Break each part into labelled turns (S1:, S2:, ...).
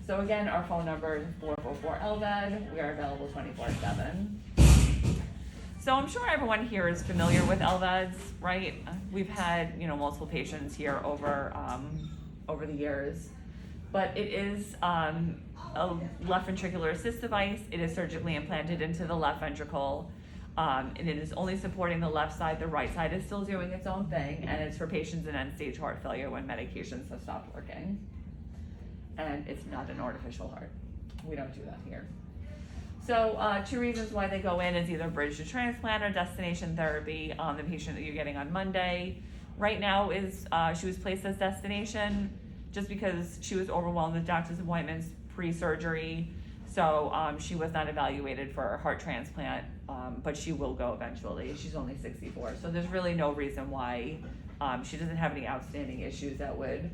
S1: So again, our phone number is 444-LVAD. We are available 24/7. So I'm sure everyone here is familiar with LVADs, right? We've had, multiple patients here over the years. But it is a left ventricular assist device. It is surgically implanted into the left ventricle. And it is only supporting the left side. The right side is still doing its own thing. And it's for patients in end-stage heart failure when medications have stopped working. And it's not an artificial heart. We don't do that here. So 2 reasons why they go in is either bridge to transplant or destination therapy. The patient that you're getting on Monday right now is, she was placed as destination just because she was overwhelmed with doctor's appointments pre-surgery. So she was not evaluated for a heart transplant, but she will go eventually. She's only 64. So there's really no reason why she doesn't have any outstanding issues that would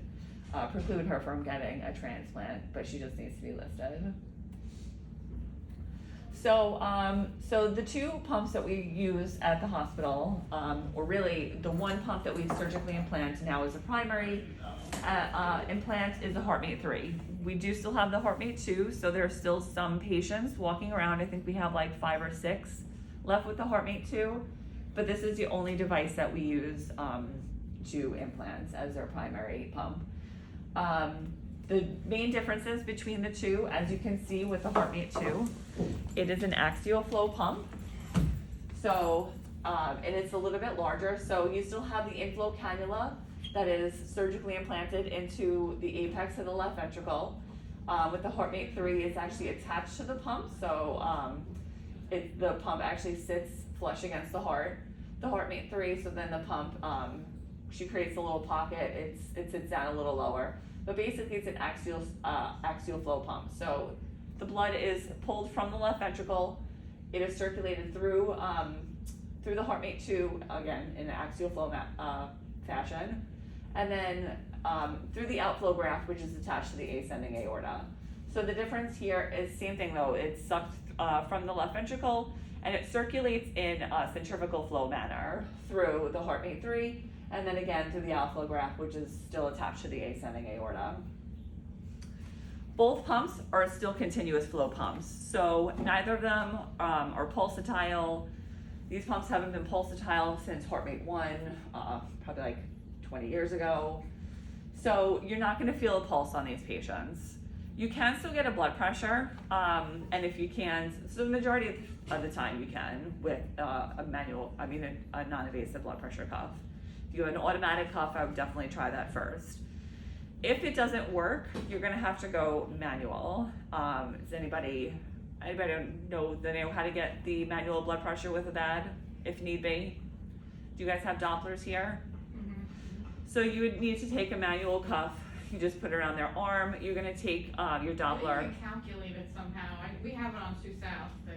S1: preclude her from getting a transplant, but she just needs to be listed. So the 2 pumps that we use at the hospital, or really the 1 pump that we surgically implant now as a primary implant is the Heartmate 3. We do still have the Heartmate 2, so there are still some patients walking around. I think we have like 5 or 6 left with the Heartmate 2, but this is the only device that we use to implant as our primary pump. The main differences between the 2, as you can see with the Heartmate 2, it is an axial flow pump. So, and it's a little bit larger. So you still have the inflow cannula that is surgically implanted into the apex of the left ventricle. With the Heartmate 3, it's actually attached to the pump. So the pump actually sits flush against the heart. The Heartmate 3, so then the pump, she creates a little pocket. It sits down a little lower. But basically it's an axial flow pump. So the blood is pulled from the left ventricle. It is circulated through the Heartmate 2, again, in an axial flow fashion. And then through the outflow graft, which is attached to the ascending aorta. So the difference here is same thing though. It's sucked from the left ventricle and it circulates in a centrifugal flow manner through the Heartmate 3. And then again through the outflow graft, which is still attached to the ascending aorta. Both pumps are still continuous flow pumps. So neither of them are pulsatile. These pumps haven't been pulsatile since Heartmate 1, probably like 20 years ago. So you're not gonna feel a pulse on these patients. You can still get a blood pressure, and if you can, so the majority of the time you can with a non-invasive blood pressure cuff. If you have an automatic cuff, I would definitely try that first. If it doesn't work, you're gonna have to go manual. Does anybody know how to get the manual blood pressure with a Lvad, if need be? Do you guys have Dopplers here? Mm-hmm. So you would need to take a manual cuff. You just put it around their arm. You're gonna take your Doppler.
S2: You can calculate it somehow. We have it on Sioux South, but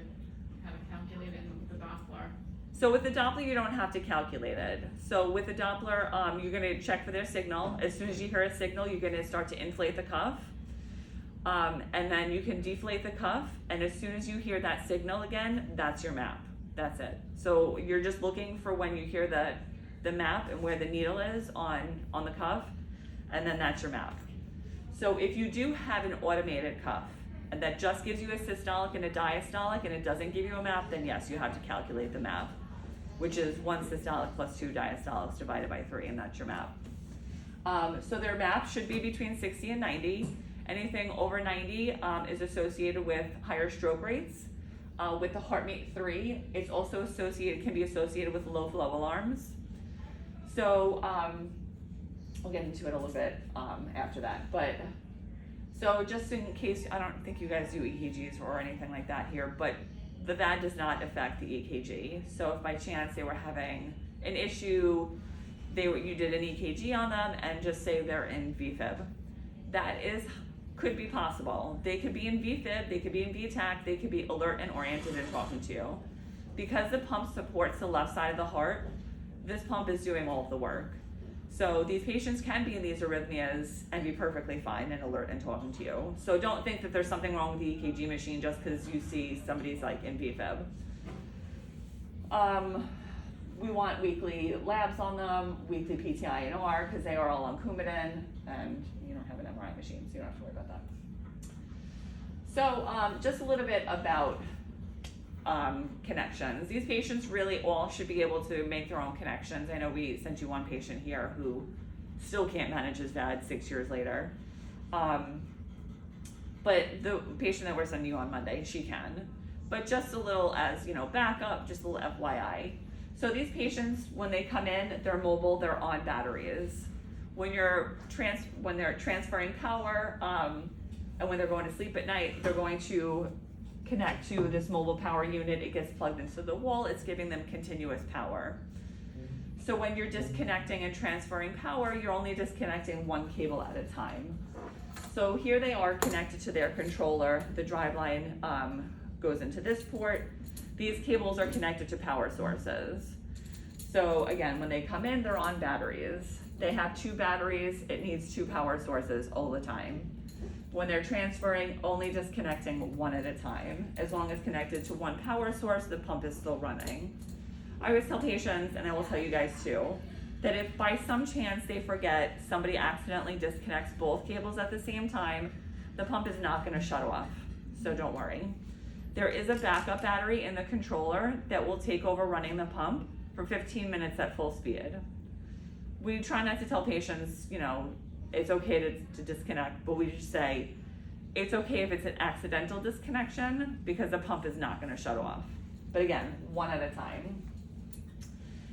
S2: how to calculate it with the Doppler.
S1: So with the Doppler, you don't have to calculate it. So with the Doppler, you're gonna check for their signal. As soon as you hear a signal, you're gonna start to inflate the cuff. And then you can deflate the cuff. And as soon as you hear that signal again, that's your map. That's it. So you're just looking for when you hear the map and where the needle is on the cuff, and then that's your map. So if you do have an automated cuff, and that just gives you a systolic and a diastolic, and it doesn't give you a map, then yes, you have to calculate the map, which is 1 systolic plus 2 diastolics divided by 3, and that's your map. So their map should be between 60 and 90. Anything over 90 is associated with higher stroke rates. With the Heartmate 3, it's also can be associated with low flow alarms. So we'll get into it a little bit after that. But so just in case, I don't think you guys do EKGs or anything like that here, but the Lvad does not affect the EKG. So if by chance they were having an issue, you did an EKG on them and just say they're in VFib, that could be possible. They could be in VFib, they could be in VTAC, they could be alert and oriented and talking to you. Because the pump supports the left side of the heart, this pump is doing all of the work. So these patients can be in these arrhythmias and be perfectly fine and alert and talking to you. So don't think that there's something wrong with the EKG machine just because you see somebody's like in VFib. We want weekly labs on them, weekly PTI and OR because they are all on Coumadin, and you don't have an MRI machine, so you don't have to worry about that. So just a little bit about connections. These patients really all should be able to make their own connections. I know we sent you one patient here who still can't manage his VAD 6 years later. But the patient that we're sending you on Monday, she can. But just a little as, backup, just a little FYI. So these patients, when they come in, they're mobile, they're on batteries. When they're transferring power, and when they're going to sleep at night, they're going to connect to this mobile power unit. It gets plugged into the wall, it's giving them continuous power. So when you're disconnecting and transferring power, you're only disconnecting one cable at a time. So here they are connected to their controller. The Driveline goes into this port. These cables are connected to power sources. So again, when they come in, they're on batteries. They have 2 batteries. It needs 2 power sources all the time. When they're transferring, only disconnecting one at a time. As long as connected to one power source, the pump is still running. I always tell patients, and I will tell you guys too, that if by some chance they forget, somebody accidentally disconnects both cables at the same time, the pump is not going to shut off, so don't worry. There is a backup battery in the controller that will take over running the pump for 15 minutes at full speed. We try not to tell patients, it's okay to disconnect, but we just say, it's okay if it's an accidental disconnection because the pump is not going to shut off. But again, one at a time.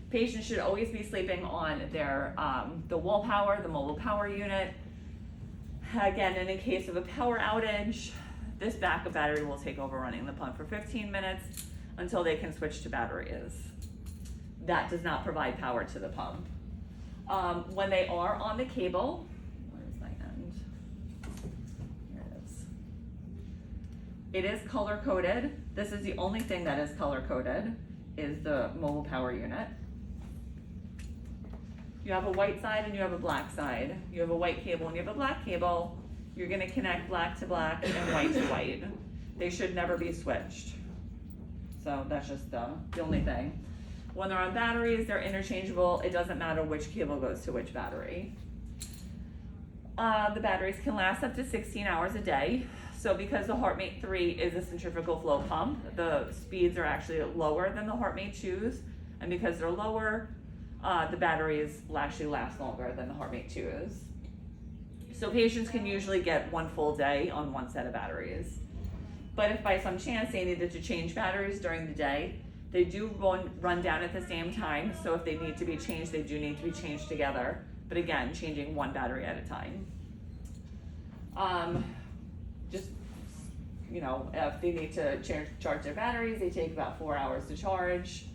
S1: Patients should always be sleeping on their the wall power, the mobile power unit. Again, and in case of a power outage, this backup battery will take over running the pump for 15 minutes until they can switch to batteries. That does not provide power to the pump. When they are on the cable, where's my end? Here it is. It is color coded. This is the only thing that is color coded, is the mobile power unit. You have a white side and you have a black side. You have a white cable and you have a black cable. You're going to connect black to black and white to white. They should never be switched. So that's just the only thing. When they're on batteries, they're interchangeable. It doesn't matter which cable goes to which battery. The batteries can last up to 16 hours a day. So because the Heartmate 3 is a centrifugal flow pump, the speeds are actually lower than the Heartmate 2s. And because they're lower, the batteries actually last longer than the Heartmate 2s. So patients can usually get one full day on one set of batteries. But if by some chance they needed to change batteries during the day, they do run down at the same time. So if they need to be changed, they do need to be changed together. But again, changing one battery at a time. If they need to charge their batteries, they take about 4 hours to charge.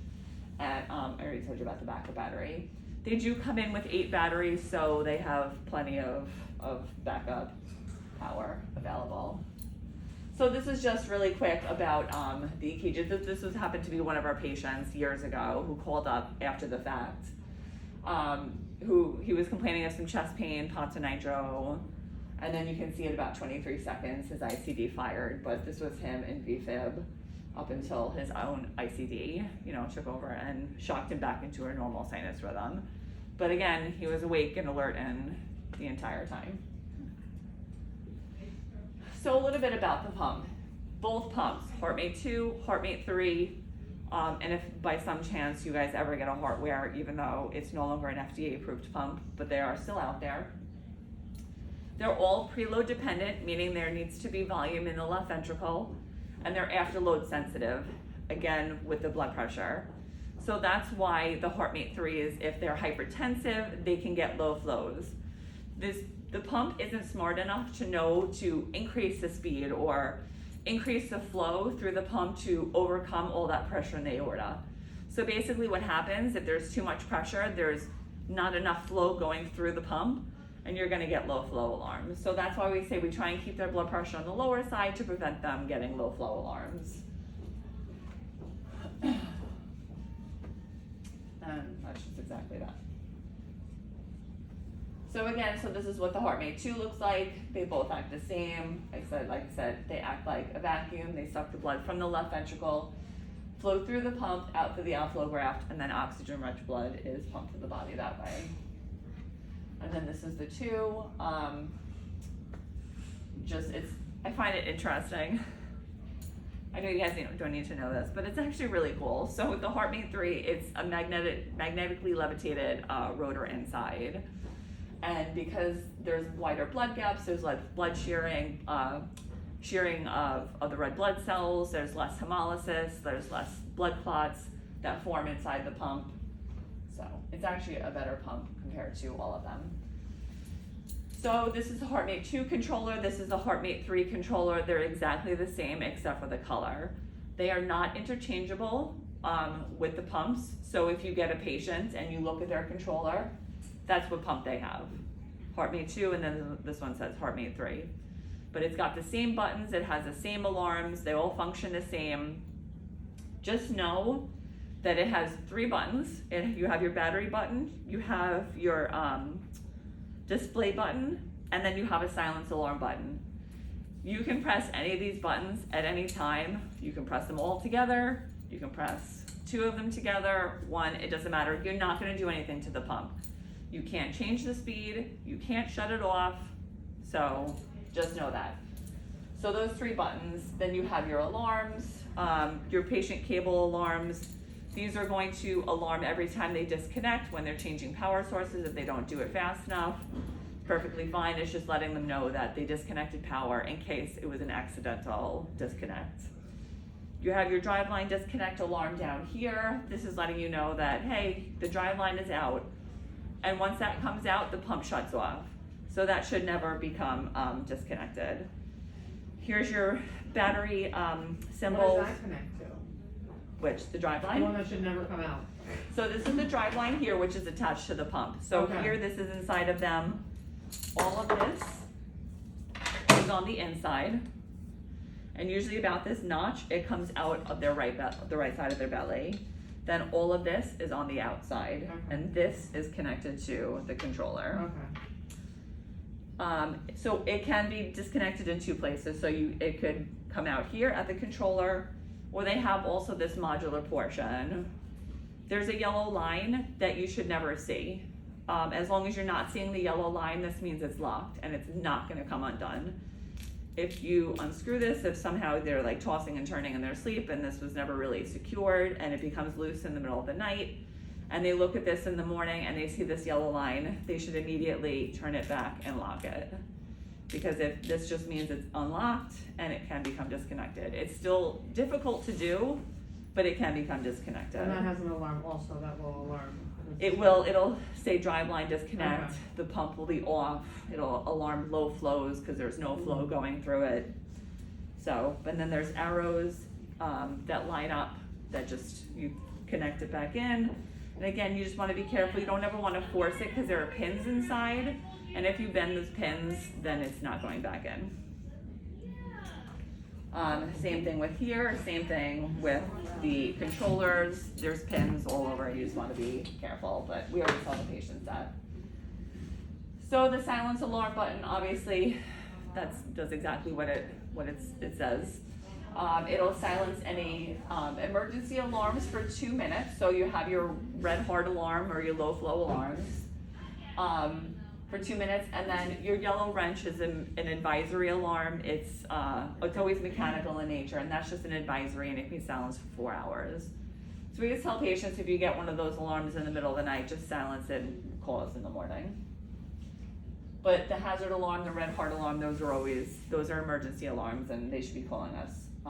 S1: And I already told you about the backup battery. They do come in with 8 batteries, so they have plenty of backup power available. So this is just really quick about the EKG. This happened to be one of our patients years ago who called up after the fact. He was complaining of some chest pain, pots of nitro, and then you can see at about 23 seconds his ICD fired, but this was him in VFib up until his own ICD, took over and shocked him back into a normal sinus rhythm. But again, he was awake and alert and the entire time. So a little bit about the pump. Both pumps, Heartmate 2, Heartmate 3, and if by some chance you guys ever get a Heartwear, even though it's no longer an FDA approved pump, but they are still out there. They're all preload dependent, meaning there needs to be volume in the left ventricle, and they're afterload sensitive, again with the blood pressure. So that's why the Heartmate 3 is, if they're hypertensive, they can get low flows. The pump isn't smart enough to know to increase the speed or increase the flow through the pump to overcome all that pressure in the aorta. So basically what happens, if there's too much pressure, there's not enough flow going through the pump, and you're gonna get low flow alarms. So that's why we say we try and keep their blood pressure on the lower side to prevent them getting low flow alarms. And that's just exactly that. So again, this is what the Heartmate 2 looks like. They both act the same. Like I said, they act like a vacuum. They suck the blood from the left ventricle, flow through the pump, out through the outflow graft, and then oxygen-rich blood is pumped to the body that way. And then this is the 2. It's I find it interesting. I know you guys don't need to know this, but it's actually really cool. So with the Heartmate 3, it's a magnetically levitated rotor inside. And because there's wider blood gaps, there's less blood shearing of the red blood cells, there's less hemolysis, there's less blood clots that form inside the pump. So it's actually a better pump compared to all of them. So this is the Heartmate 2 controller, this is the Heartmate 3 controller. They're exactly the same except for the color. They are not interchangeable with the pumps. So if you get a patient and you look at their controller, that's what pump they have. Heartmate 2, and then this one says Heartmate 3. But it's got the same buttons, it has the same alarms, they all function the same. Just know that it has 3 buttons. You have your battery button, you have your display button, and then you have a silence alarm button. You can press any of these buttons at any time. You can press them all together, you can press 2 of them together, 1, it doesn't matter. You're not gonna do anything to the pump. You can't change the speed, you can't shut it off, so just know that. So those 3 buttons, then you have your alarms, your patient cable alarms. These are going to alarm every time they disconnect when they're changing power sources if they don't do it fast enough. Perfectly fine, it's just letting them know that they disconnected power in case it was an accidental disconnect. You have your Driveline disconnect alarm down here. This is letting you know that, hey, the Driveline is out. And once that comes out, the pump shuts off. So that should never become disconnected. Here's your battery symbol.
S3: What does that connect to?
S1: Which, the
S3: The
S1: Driveline?
S3: one that should never come out.
S1: So this is the Driveline here, which is attached to the pump. So
S3: Okay.
S1: here, this is inside of them. All of this is on the inside. And usually about this notch, it comes out of their the right side of their belly. Then all of this is on the outside.
S3: Okay.
S1: And this is connected to the controller.
S3: Okay.
S1: So it can be disconnected in 2 places. So it could come out here at the controller, or they have also this modular portion. There's a yellow line that you should never see. As long as you're not seeing the yellow line, this means it's locked and it's not gonna come undone. If you unscrew this, if somehow they're like tossing and turning in their sleep and this was never really secured and it becomes loose in the middle of the night, and they look at this in the morning and they see this yellow line, they should immediately turn it back and lock it. Because if this just means it's unlocked and it can become disconnected. It's still difficult to do, but it can become disconnected.
S3: And that has an alarm also, that will alarm.
S1: It'll say Driveline disconnect,
S3: Okay.
S1: the pump will be off, it'll alarm low flows because there's no flow going through it. So, and then there's arrows that line up that just, you connect it back in. And again, you just want to be careful, you don't ever want to force it because there are pins inside. And if you bend those pins, then it's not going back in. Same thing with here, same thing with the controllers. There's pins all over, you just want to be careful, but we already tell the patients that. So the silence alarm button, obviously, does exactly what it says. It'll silence any emergency alarms for 2 minutes. So you have your red heart alarm or your low flow alarms for 2 minutes, and then your yellow wrench is an advisory alarm. It's always mechanical in nature, and that's just an advisory, and it can be silenced for 4 hours. So we just tell patients if you get one of those alarms in the middle of the night, just silence it and call us in the morning. But the hazard alarm, the red heart alarm, those are emergency alarms, and they should be calling us